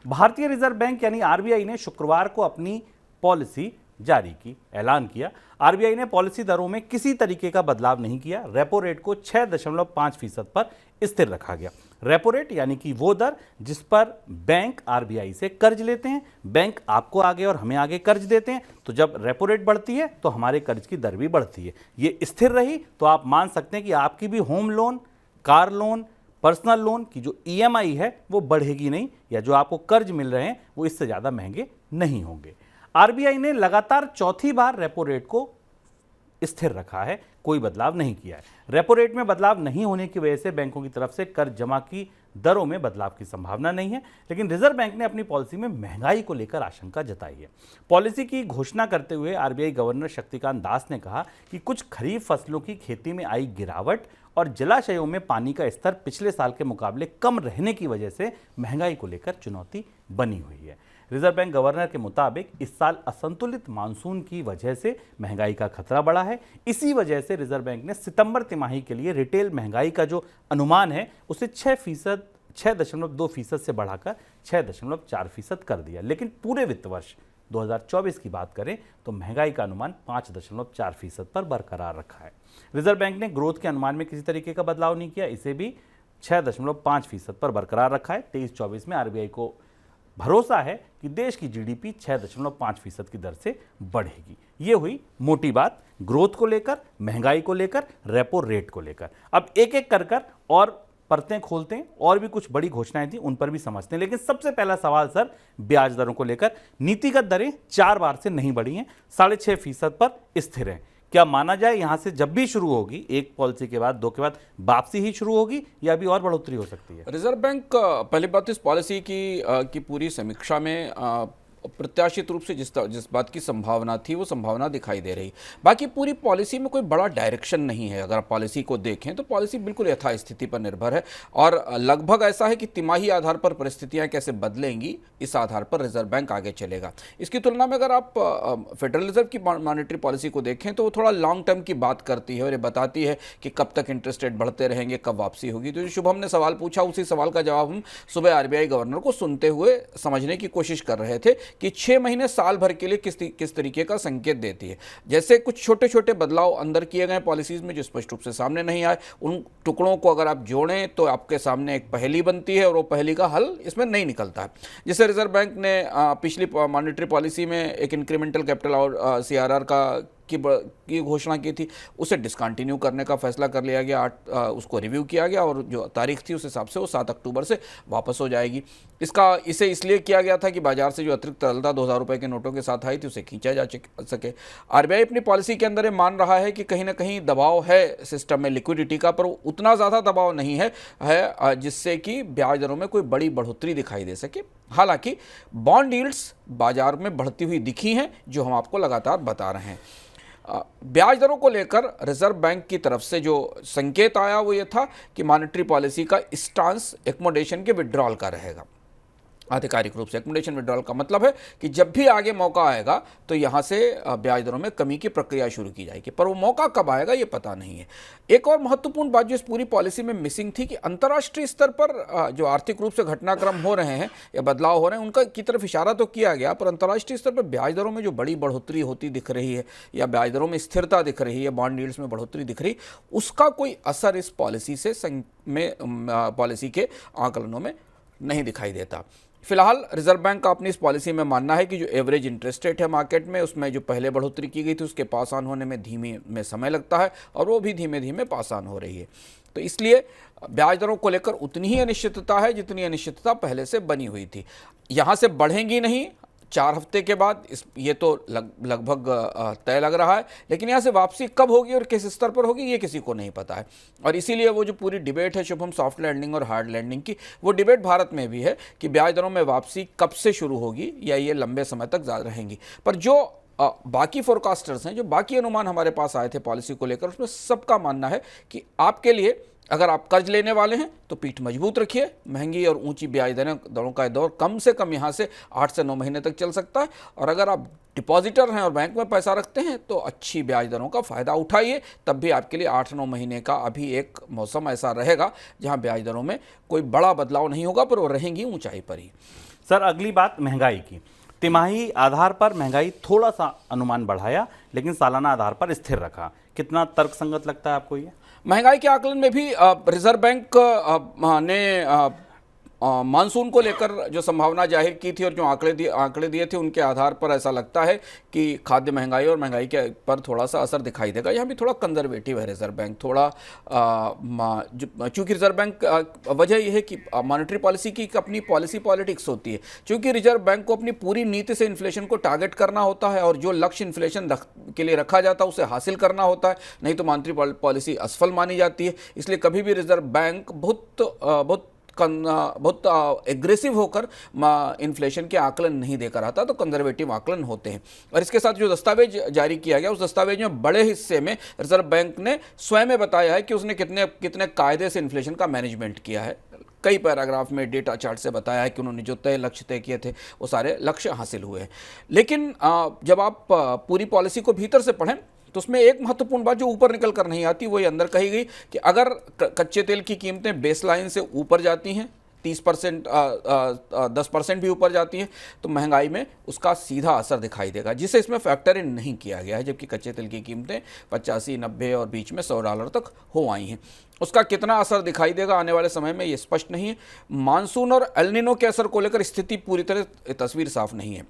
भारतीय reserve bank यानी RBI ने शुक्रवार को अपनी पॉलिसी जारी की, ऐलान किया। आरबीआई ने पॉलिसी दरों में किसी तरीके का बदलाव नहीं किया। रेपो रेट को 6.5% पर स्थिर रखा गया। रेपो रेट यानी कि वो दर जिस पर बैंक आरबीआई से कर्ज लेते हैं। बैंक आपको आगे और हमें आगे कर्ज देते हैं, तो जब रेपो रेट बढ़ती है तो हमारे कर्ज की दर भी बढ़ती है। ये स्थिर रही तो आप मान सकते हैं कि आपकी भी home loan, car loan, personal loan की जो ईएमआई है वो बढ़ेगी नहीं, या जो आपको कर्ज मिल रहे हैं वो इससे ज़्यादा महंगे नहीं होंगे। आरबीआई ने लगातार चौथी बार रेपो रेट को स्थिर रखा है, कोई बदलाव नहीं किया है। रेपो रेट में बदलाव नहीं होने की वजह से बैंकों की तरफ से कर्ज जमा की दरों में बदलाव की संभावना नहीं है, लेकिन रिजर्व बैंक ने अपनी पॉलिसी में महंगाई को लेकर आशंका जताई है। पॉलिसी की घोषणा करते हुए आरबीआई गवर्नर शक्तिकांत दास ने कहा कि कुछ खरीफ फसलों की खेती में आई गिरावट और जलाशयों में पानी का स्तर पिछले साल के मुकाबले कम रहने की वजह से महंगाई को लेकर चुनौती बनी हुई है। रिजर्व बैंक गवर्नर के मुताबिक इस साल असंतुलित मानसून की वजह से महंगाई का खतरा बढ़ा है। इसी वजह से रिजर्व बैंक ने सितंबर तिमाही के लिए रिटेल महंगाई का जो अनुमान है उसे 6.2% से बढ़ाकर 6.4% कर दिया। लेकिन पूरे वित्त वर्ष 2024 की बात करें तो महंगाई का अनुमान 5.4% पर बरकरार रखा है। रिजर्व बैंक ने ग्रोथ के अनुमान में किसी तरीके का बदलाव नहीं किया, इसे भी 6.5% पर बरकरार रखा है। 23-24 में आरबीआई को भरोसा है कि देश की जीडीपी 6.5% की दर से बढ़ेगी। ये हुई मोटी बात ग्रोथ को लेकर, महंगाई को लेकर, रेपो रेट को लेकर। अब एक एक कर और परतें खोलते हैं, और भी कुछ बड़ी घोषणाएं थी उन पर भी समझते हैं। लेकिन सबसे पहला सवाल सर, ब्याज दरों को लेकर। नीतिगत दरें 4 बार से नहीं बढ़ी हैं, 6.5% पर स्थिर हैं। क्या माना जाए यहां से जब भी शुरू होगी, एक पॉलिसी के बाद, दो के बाद वापसी ही शुरू होगी, या अभी और बढ़ोतरी हो सकती है? रिजर्व बैंक पहली बात इस पॉलिसी की पूरी समीक्षा में प्रत्याशित रूप से जिस बात की संभावना थी वो संभावना दिखाई दे रही। बाकी पूरी पॉलिसी में कोई बड़ा डायरेक्शन नहीं है। अगर आप पॉलिसी को देखें तो पॉलिसी बिल्कुल यथास्थिति पर निर्भर है, और लगभग ऐसा है कि तिमाही आधार पर परिस्थितियां कैसे बदलेंगी इस आधार पर रिजर्व बैंक आगे चलेगा। इसकी तुलना में अगर आप फेडरल रिजर्व की मॉनेटरी पॉलिसी को देखें तो वो थोड़ा लॉन्ग टर्म की बात करती है और ये बताती है कि कब तक इंटरेस्ट रेट बढ़ते रहेंगे, कब वापसी होगी। तो जो शुभम ने सवाल पूछा, उसी सवाल का जवाब हम सुबह आरबीआई गवर्नर को सुनते हुए समझने की कोशिश कर रहे थे कि 6 महीने साल भर के लिए किस तरीके का संकेत देती है। जैसे कुछ छोटे छोटे बदलाव अंदर किए गए पॉलिसीज में जो स्पष्ट रूप से सामने नहीं आए, उन टुकड़ों को अगर आप जोड़ें तो आपके सामने एक पहेली बनती है, और वो पहेली का हल इसमें नहीं निकलता है। जैसे रिजर्व बैंक ने पिछली मॉनेटरी पॉलिसी में एक इंक्रीमेंटल कैपिटल और सीआरआर की घोषणा की थी, उसे डिसकंटिन्यू करने का फैसला कर लिया गया। उसको रिव्यू किया गया और जो तारीख थी उस हिसाब से वो 7 अक्टूबर से वापस हो जाएगी। इसे इसलिए किया गया था कि बाजार से जो अतिरिक्त तरलता 2000 रुपए के नोटों के साथ आई थी उसे खींचा जा सके। आरबीआई अपनी पॉलिसी के अंदर ये मान रहा है कि कहीं ना कहीं दबाव है सिस्टम में लिक्विडिटी का, पर उतना ज़्यादा दबाव नहीं है जिससे कि ब्याज दरों में कोई बड़ी बढ़ोतरी दिखाई दे सके। हालांकि बॉन्ड यील्ड्स बाजार में बढ़ती हुई दिखी हैं, जो हम आपको लगातार बता रहे हैं। ब्याज दरों को लेकर रिजर्व बैंक की तरफ से जो संकेत आया वो ये था कि मॉनेटरी पॉलिसी का स्टांस एक्मोडेशन के विड्रॉल का रहेगा। आधिकारिक रूप से एक्मोडेशन विड्रॉल का मतलब है कि जब भी आगे मौका आएगा तो यहाँ से ब्याज दरों में कमी की प्रक्रिया शुरू की जाएगी, पर वो मौका कब आएगा ये पता नहीं है। एक और महत्वपूर्ण बात जो इस पूरी पॉलिसी में मिसिंग थी कि अंतर्राष्ट्रीय स्तर पर जो आर्थिक रूप से घटनाक्रम हो रहे हैं या बदलाव हो रहे हैं उनका की तरफ इशारा तो किया गया, पर अंतर्राष्ट्रीय स्तर पर ब्याज दरों में जो बड़ी बढ़ोतरी होती दिख रही है या ब्याज दरों में स्थिरता दिख रही है, बॉन्ड यील्ड्स में बढ़ोतरी दिख रही, उसका कोई असर इस पॉलिसी के आकलनों में नहीं दिखाई देता। फिलहाल रिजर्व बैंक का अपनी इस पॉलिसी में मानना है कि जो एवरेज इंटरेस्ट रेट है मार्केट में, उसमें जो पहले बढ़ोतरी की गई थी उसके पास ऑन होने में धीमे में समय लगता है, और वो भी धीमे धीमे पास ऑन हो रही है। तो इसलिए ब्याज दरों को लेकर उतनी ही अनिश्चितता है जितनी अनिश्चितता पहले से बनी हुई थी। यहाँ से बढ़ेंगी नहीं 4 हफ्ते के बाद, ये तो लगभग तय लग रहा है, लेकिन यहाँ से वापसी कब होगी और किस स्तर पर होगी ये किसी को नहीं पता है। और इसीलिए वो जो पूरी डिबेट है शुभम सॉफ्ट लैंडिंग और हार्ड लैंडिंग की, वो डिबेट भारत में भी है कि ब्याज दरों में वापसी कब से शुरू होगी या ये लंबे समय तक ज़्यादा रहेंगी। पर जो बाकी फोरकास्टर्स हैं, जो बाकी अनुमान हमारे पास आए थे पॉलिसी को लेकर, उसमें सबका मानना है कि आपके लिए अगर आप कर्ज लेने वाले हैं तो पीठ मजबूत रखिए। महंगी और ऊंची ब्याज दरों का दौर कम से कम यहाँ से 8 से 9 महीने तक चल सकता है, और अगर आप डिपॉजिटर हैं और बैंक में पैसा रखते हैं तो अच्छी ब्याज दरों का फ़ायदा उठाइए। तब भी आपके लिए 8-9 महीने का अभी एक मौसम ऐसा रहेगा जहाँ ब्याज दरों में कोई बड़ा बदलाव नहीं होगा, पर वो रहेंगी ऊंचाई पर ही। सर अगली बात महंगाई की। तिमाही आधार पर महंगाई थोड़ा सा अनुमान बढ़ाया, लेकिन सालाना आधार पर स्थिर रखा। कितना तर्कसंगत लगता है आपको ये? महंगाई के आकलन में भी रिजर्व बैंक ने मानसून को लेकर जो संभावना जाहिर की थी और जो आंकड़े दिए थे, उनके आधार पर ऐसा लगता है कि खाद्य महंगाई और महंगाई के पर थोड़ा सा असर दिखाई देगा। यहाँ भी थोड़ा कंजर्वेटिव है रिजर्व बैंक, थोड़ा चूंकि रिजर्व बैंक वजह यह है कि मॉनेटरी पॉलिसी की अपनी पॉलिटिक्स होती है। चूंकि रिजर्व बैंक को अपनी पूरी नीति से इन्फ्लेशन को टारगेट करना होता है और जो लक्ष्य इन्फ्लेशन के लिए रखा जाता है उसे हासिल करना होता है, नहीं तो मॉनेटरी पॉलिसी असफल मानी जाती है। इसलिए कभी भी रिजर्व बैंक बहुत एग्रेसिव होकर इन्फ्लेशन के आकलन नहीं देकर आता, तो कंजर्वेटिव आकलन होते हैं। और इसके साथ जो दस्तावेज जारी किया गया, उस दस्तावेज में बड़े हिस्से में रिजर्व बैंक ने स्वयं में बताया है कि उसने कितने कायदे से इन्फ्लेशन का मैनेजमेंट किया है। कई पैराग्राफ में डेटा चार्ट से बताया है कि उन्होंने जो लक्ष्य तय किए थे वो सारे लक्ष्य हासिल हुए हैं। लेकिन जब आप पूरी पॉलिसी को भीतर से पढ़ें तो उसमें एक महत्वपूर्ण बात जो ऊपर निकल कर नहीं आती, वो ये अंदर कही गई कि अगर कच्चे तेल की कीमतें बेसलाइन से ऊपर जाती हैं, 30% 10% भी ऊपर जाती हैं, तो महंगाई में उसका सीधा असर दिखाई देगा, जिसे इसमें फैक्टर इन नहीं किया गया है। जबकि कच्चे तेल की कीमतें 85, 90 और बीच में $100 तक हो आई हैं। उसका कितना असर दिखाई देगा आने वाले समय में ये स्पष्ट नहीं है। मानसून और एल नीनो के असर को लेकर स्थिति पूरी तरह तस्वीर साफ नहीं है।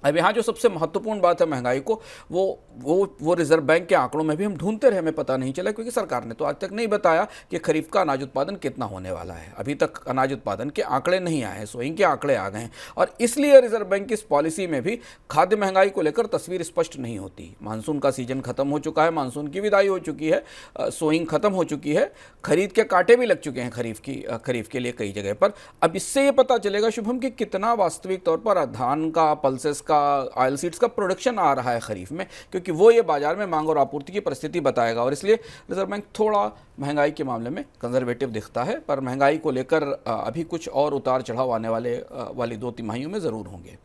अब यहाँ जो सबसे महत्वपूर्ण बात है महंगाई को, वो रिजर्व बैंक के आंकड़ों में भी हम ढूंढते रहे, हमें पता नहीं चला, क्योंकि सरकार ने तो आज तक नहीं बताया कि खरीफ का अनाज उत्पादन कितना होने वाला है। अभी तक अनाज उत्पादन के आंकड़े नहीं आए हैं, सोइंग के आंकड़े आ गए हैं। और इसलिए रिजर्व बैंक की इस पॉलिसी में भी खाद्य महंगाई को लेकर तस्वीर स्पष्ट नहीं होती। मानसून का सीजन खत्म हो चुका है, मानसून की विदाई हो चुकी है, सोइंग खत्म हो चुकी है, खरीद के कांटे भी लग चुके हैं खरीफ के लिए कई जगह पर। अब इससे ये पता चलेगा शुभम कि कितना वास्तविक तौर पर धान का, पल्सेस का, ऑयल सीड्स का प्रोडक्शन आ रहा है खरीफ में, क्योंकि वो ये बाजार में मांग और आपूर्ति की परिस्थिति बताएगा। और इसलिए रिजर्व बैंक थोड़ा महंगाई के मामले में कंजर्वेटिव दिखता है, पर महंगाई को लेकर अभी कुछ और उतार चढ़ाव आने वाली 2 तिमाहियों में ज़रूर होंगे।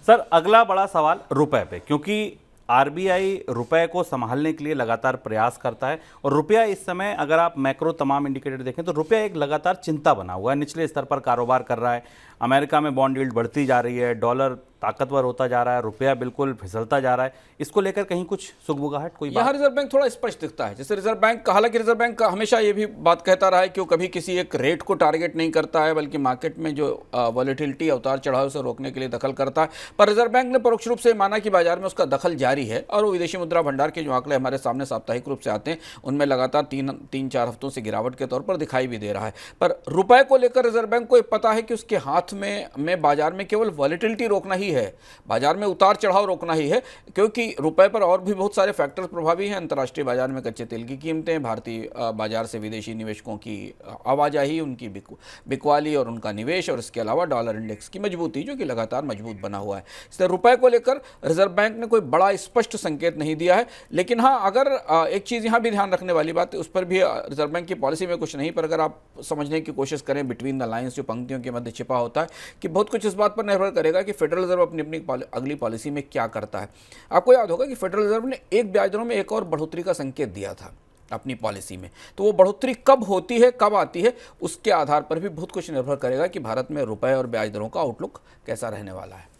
सर अगला बड़ा सवाल रुपए पे, क्योंकि आरबीआई रुपए को संभालने के लिए लगातार प्रयास करता है और रुपया इस समय, अगर आप मैक्रो तमाम इंडिकेटर देखें तो रुपया एक लगातार चिंता बना हुआ है, निचले स्तर पर कारोबार कर रहा है। अमेरिका में बॉन्ड यील्ड बढ़ती जा रही है, डॉलर ताकतवर होता जा रहा है, रुपया बिल्कुल फिसलता जा रहा है। इसको लेकर कहीं कुछ सुगबुगाहट, कोई बात? यहाँ रिजर्व बैंक थोड़ा स्पष्ट दिखता है। जैसे रिजर्व बैंक, हालांकि रिजर्व बैंक हमेशा ये भी बात कहता रहा है कि वो कभी किसी एक रेट को टारगेट नहीं करता है, बल्कि मार्केट में जो वॉलेटिलिटी, उतार चढ़ाव से रोकने के लिए दखल करता है। पर रिजर्व बैंक ने परोक्ष रूप से माना कि बाजार में उसका दखल जारी है और वो विदेशी मुद्रा भंडार के जो आंकड़े हमारे सामने साप्ताहिक रूप से आते हैं, उनमें लगातार 3-4 हफ्तों से गिरावट के तौर पर दिखाई भी दे रहा है। पर रुपए को लेकर रिजर्व बैंक को पता है कि उसके हाथ में बाजार में केवल वॉलेटिलिटी रोकना ही है, बाजार में उतार चढ़ाव रोकना ही है, क्योंकि रुपए पर और भी बहुत सारे फैक्टर्स प्रभावी हैं। अंतर्राष्ट्रीय बाजार में कच्चे तेल की कीमतें, भारतीय बाजार से विदेशी निवेशकों की आवाजाही, उनकी बिकवाली और उनका निवेश, और इसके अलावा डॉलर इंडेक्स की मजबूती जो कि लगातार मजबूत बना हुआ है। इसलिए रुपए को लेकर रिजर्व बैंक ने कोई बड़ा स्पष्ट संकेत नहीं दिया है। लेकिन हाँ, अगर एक चीज़ यहाँ भी ध्यान रखने वाली बात है, उस पर भी रिजर्व बैंक की पॉलिसी में कुछ नहीं, पर अगर आप समझने की कोशिश करें बिटवीन द लाइन्स, जो पंक्तियों के मध्य छिपा होता है, कि बहुत कुछ इस बात पर निर्भर करेगा कि फेडरल रिजर्व अपनी अगली पॉलिसी में क्या करता है। आपको याद होगा कि फेडरल रिजर्व ने एक ब्याज दरों में एक और बढ़ोतरी का संकेत दिया था अपनी पॉलिसी में, तो वो बढ़ोतरी कब होती है, कब आती है, उसके आधार पर भी बहुत कुछ निर्भर करेगा कि भारत में रुपए और ब्याज दरों का आउटलुक कैसा रहने वाला है।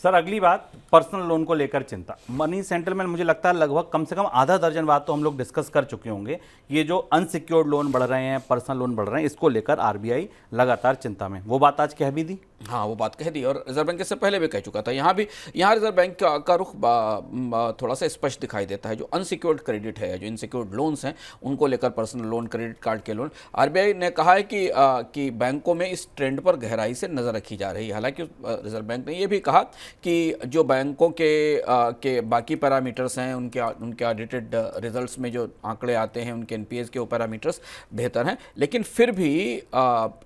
सर अगली बात, पर्सनल लोन को लेकर चिंता। मनी सेंट्रल में मुझे लगता है लगभग कम से कम आधा दर्जन बात तो हम लोग डिस्कस कर चुके होंगे। ये जो अनसिक्योर्ड लोन बढ़ रहे हैं, पर्सनल लोन बढ़ रहे हैं, इसको लेकर आरबीआई लगातार चिंता में। वो बात आज कह भी दी। हाँ, वो बात कह दी और रिजर्व बैंक इससे पहले भी कह चुका था। यहाँ रिजर्व बैंक का रुख थोड़ा सा स्पष्ट दिखाई देता है। जो अनसिक्योर्ड क्रेडिट है, जो इनसिक्योर्ड लोन्स हैं, उनको लेकर पर्सनल लोन, क्रेडिट कार्ड के लोन, आरबीआई ने कहा है कि बैंकों में इस ट्रेंड पर गहराई से नज़र रखी जा रही है। हालांकि रिजर्व बैंक ने यह भी कहा कि जो बैंकों के बाकी पैरामीटर्स हैं, उनके ऑडिटेड रिजल्ट्स में जो आंकड़े आते हैं, उनके एनपीएस के वो पैरामीटर्स बेहतर हैं। लेकिन फिर भी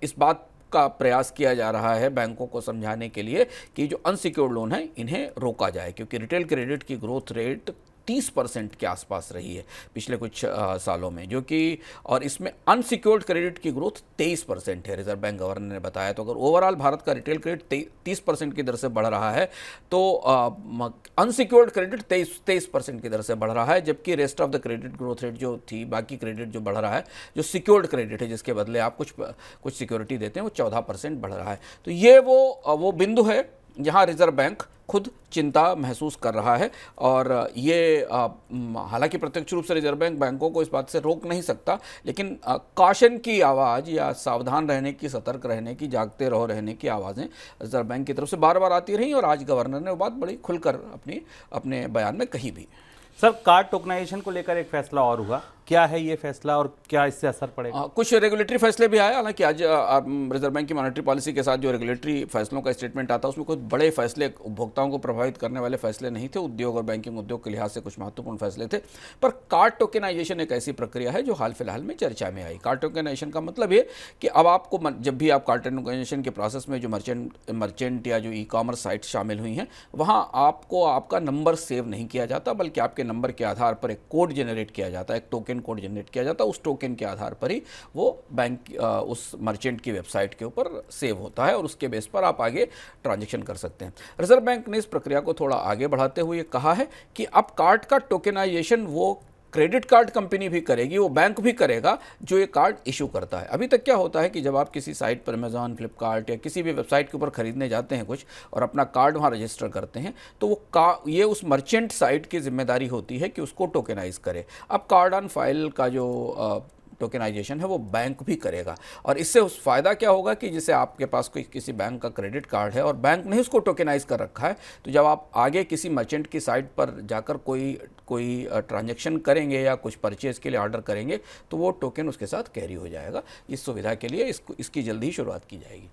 इस बात का प्रयास किया जा रहा है बैंकों को समझाने के लिए कि जो अनसिक्योर्ड लोन है इन्हें रोका जाए, क्योंकि रिटेल क्रेडिट की ग्रोथ रेट 30% के आसपास रही है पिछले कुछ सालों में, जो कि और इसमें अनसिक्योर्ड क्रेडिट की ग्रोथ 23% है, रिजर्व बैंक गवर्नर ने बताया। तो अगर ओवरऑल भारत का रिटेल क्रेडिट 30% की दर से बढ़ रहा है तो अनसिक्योर्ड क्रेडिट 23% की दर से बढ़ रहा है, जबकि rest of the credit growth rate जो थी, बाकी क्रेडिट जो बढ़ रहा है, जो सिक्योर्ड क्रेडिट है जिसके बदले आप कुछ सिक्योरिटी देते हैं, वो 14% बढ़ रहा है। तो ये वो बिंदु है जहां रिजर्व बैंक खुद चिंता महसूस कर रहा है। और ये हालांकि प्रत्यक्ष रूप से रिजर्व बैंक बैंकों को इस बात से रोक नहीं सकता, लेकिन कॉशन की आवाज़ या सावधान रहने की, सतर्क रहने की, जागते रहो रहने की आवाज़ें रिजर्व बैंक की तरफ से बार बार आती रही और आज गवर्नर ने वो बात बड़ी खुलकर अपने बयान में कही भी। सर, कार्ड टोकनाइजेशन को लेकर एक फैसला और हुआ, क्या है ये फैसला और क्या इससे असर पड़ेगा? कुछ रेगुलेटरी फैसले भी आए। हालांकि आज रिजर्व बैंक की मॉनेटरी पॉलिसी के साथ जो रेगुलेटरी फैसलों का स्टेटमेंट आता है उसमें कुछ बड़े फैसले, उपभोक्ताओं को प्रभावित करने वाले फैसले नहीं थे। उद्योग और बैंकिंग उद्योग के लिहाज से कुछ महत्वपूर्ण फैसले थे। पर कार्ड टोकनाइजेशन एक ऐसी प्रक्रिया है जो हाल फिलहाल में चर्चा में आई। कार्ड टोकनाइजेशन का मतलब ये कि अब आपको जब भी आप कार्ड टोकनाइजेशन के प्रोसेस में जो मर्चेंट या जो ई कॉमर्स साइट शामिल हुई हैं, वहाँ आपको आपका नंबर सेव नहीं किया जाता, बल्कि आपके नंबर के आधार पर एक कोड जनरेट किया जाता है, एक टोकन कोड जनरेट किया जाता है। उस टोकन के आधार पर ही वो बैंक उस मर्चेंट की वेबसाइट के ऊपर सेव होता है और उसके बेस पर आप आगे ट्रांजैक्शन कर सकते हैं। रिजर्व बैंक ने इस प्रक्रिया को थोड़ा आगे बढ़ाते हुए कहा है कि अब कार्ड का टोकनाइजेशन वो क्रेडिट कार्ड कंपनी भी करेगी, वो बैंक भी करेगा जो ये कार्ड इशू करता है। अभी तक क्या होता है कि जब आप किसी साइट पर, अमेजॉन, फ्लिपकार्ट या किसी भी वेबसाइट के ऊपर खरीदने जाते हैं कुछ और अपना कार्ड वहाँ रजिस्टर करते हैं, तो ये उस मर्चेंट साइट की जिम्मेदारी होती है कि उसको टोकनाइज करे। अब कार्ड ऑन फाइल का जो टोकनाइजेशन है वो बैंक भी करेगा। और इससे उस फ़ायदा क्या होगा कि जैसे आपके पास किसी बैंक का क्रेडिट कार्ड है और बैंक ने उसको टोकनाइज कर रखा है, तो जब आप आगे किसी मर्चेंट की साइट पर जाकर कोई ट्रांजैक्शन करेंगे या कुछ परचेज के लिए ऑर्डर करेंगे, तो वो टोकन उसके साथ कैरी हो जाएगा। इस सुविधा के लिए इसकी जल्दी ही शुरुआत की जाएगी।